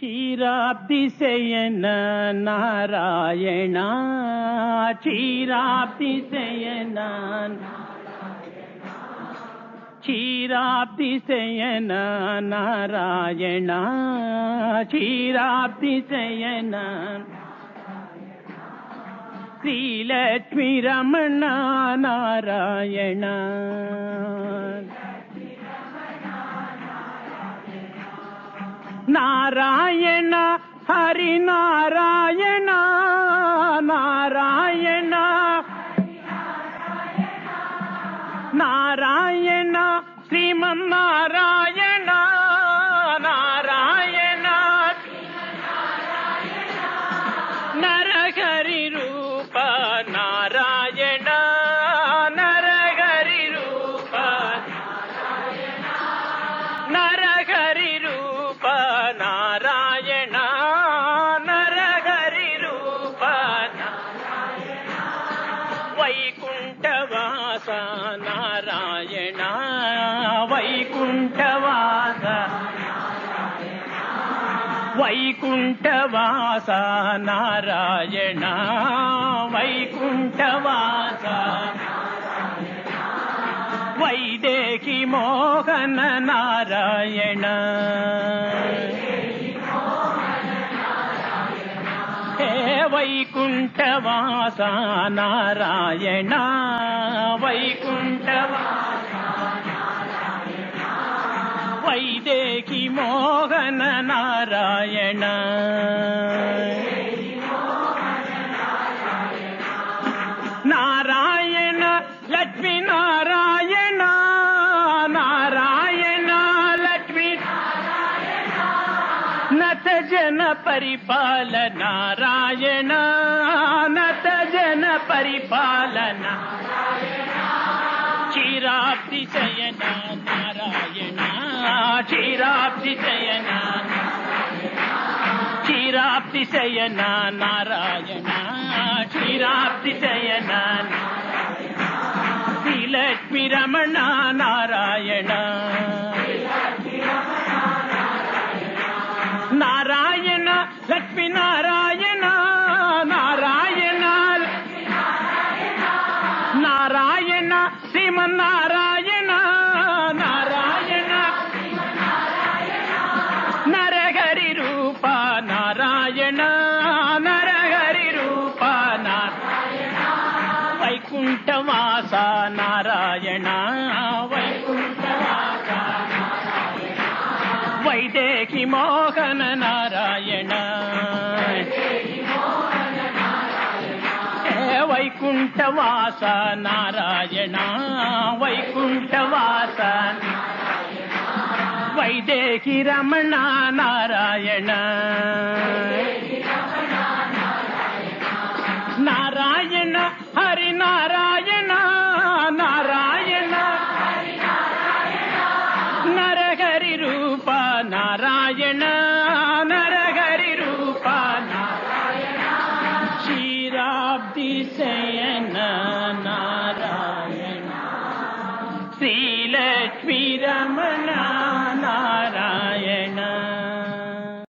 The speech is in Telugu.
క్షీరాబ్దిశయన నారాయణ క్షీరాబ్దిశయన క్షీరాబ్దిశయన నారాయణ క్షీరాబ్దిశయన శ్రీలక్ష్మీ రమణ నారాయణ నారాయణ హరి నారాయణ నారాయణ నారాయణ శ్రీమన్నారాయణ నారాయణ నరహరి రూప నారాయణ నరహరి రూప నరహరి రూప నారాయణ నరహరి రూప వైకుంఠవాస నారాయణ వైకుంఠవాస వైకుంఠవాస నారాయణ వైకుంఠవాస వైదేహి మోహన నారాయణ హే వైకుంఠవాస నారాయణ వైకుంఠవాస వైదేహి మోహన నారాయణ నారాయణ లక్ష్మీ నారాయణ నారాయణ లక్ష్మీ నత జన పరిపాల నారాయణ నత జన పరిపాలన క్షీరాబ్దిశయన నారాయణ క్షీరాబ్దిశయన క్షీరాబ్దిశయన నారాయణ క్షీరాబ్దిశయన శ్రీలక్ష్మీ రమణ నారాయణ నారాయణ లక్ష్మీ నారాయణ నారాయణ నారాయణ శ్రీమన్నారాయణ నారాయణ నరహరి రూప నారాయణ నరహరి రూప వైకుంఠవాస నారాయణ వైకుంఠవాస వైదేహి మోహన నారాయణ వైకుంఠవాస నారాయణ వైకుంఠవాస వైదేహి రమణ నారాయణ నారాయణ హరి నారాయణ నారాయణ నరహరి రూప నారాయణ నరహరి రూప క్షీరాబ్దిశయన నారాయణ శ్రీలక్ష్మీ రమణ